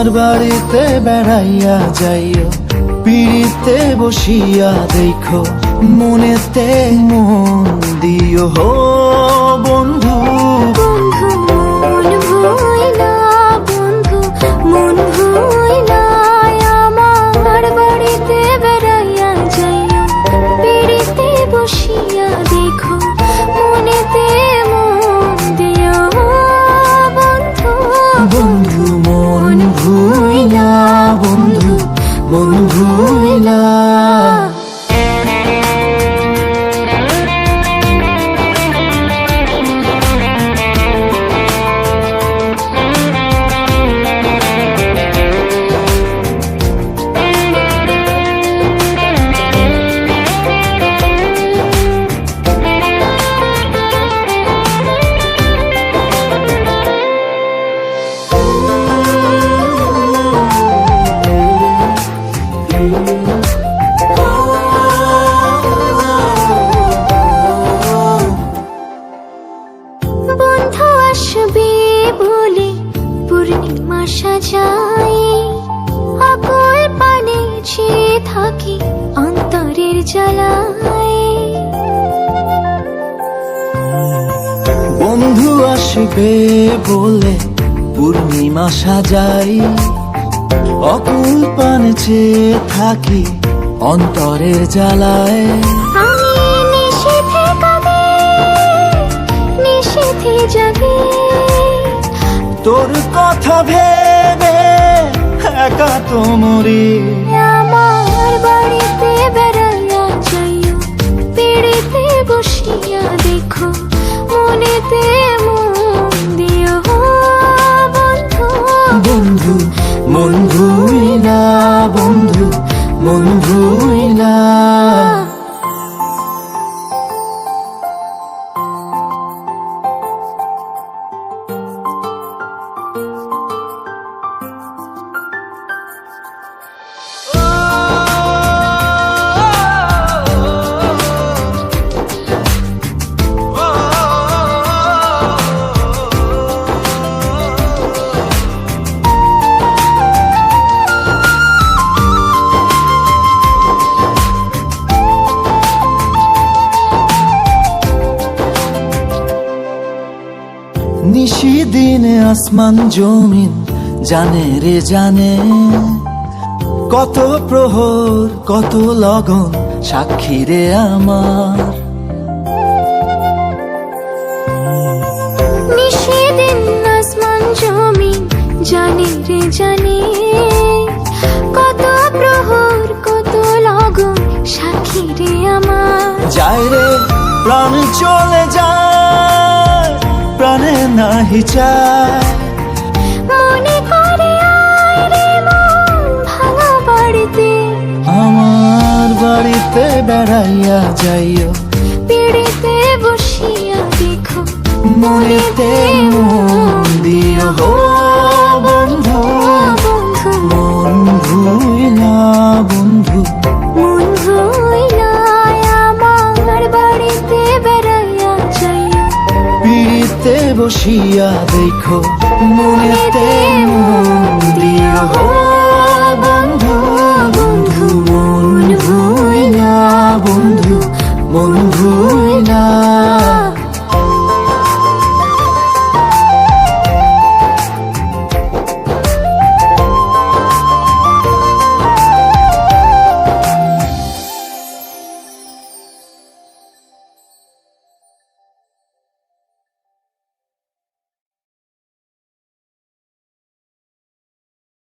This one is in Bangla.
আমার বাড়িতে বেড়াইয়া যাইও, পিড়িতে বসিয়া দেখো, মনেতে মন দিও হো বন্ধু। বন্ধু মন ভুইলা, বন্ধু মন ভুইলা, আমার বাড়িতে বেড়াইয়া যাইও, পিড়িতে বসিয়া দেখো, মনেতে মন দিও বন্ধু। বন্ধু মন ভুইলা, বন্ধু মন ভুইলা। বন্ধু আসবে বলে পূর্ণিমা সাজাই, আকুল পানে চেয়ে থাকি অন্তরের জ্বালায়। বন্ধু আসবে বলে পূর্ণিমা সাজাই, অকুল পানে চেয়ে থাকি অন্তরের জ্বালায়। আমি নিশীথে কাঁদি, নিশীথে জাগি, তোর কথা ভেবে একা তো মরি। আমার বাড়িতে বেড়াইয়া যাইও, পিড়িতে বসিয়া দেখো, মনেতে মন দিও বন্ধু। বন্ধু মন ভুইলা, বন্ধু মন ভুইলা। নিশিদিনে আসমান জমিন জানে রে জানে, কত প্রহর কত লগন সাক্ষী রে আমার। নিশীদিন আসমান জমিন জানে রে জানে, কত প্রহর কত লগন সাক্ষী রে আমার। যায় রে প্রাণ চলে যায়, প্রাণে নাহি চায়, মনে করে আয় রে মন ভাঙা বাড়িতে, আমার বাড়িতে বেড়াইয়া যাইও, পিড়িতে বসিয়া দেখো, মনেতে মন দিও হো বন্ধু। বন্ধু মন ভুইলা, বন্ধু মন ভুইলা, আমার বাড়িতে বেড়াইয়া যাইও, পিড়িতে বসিয়া দেখো, মনেতে মন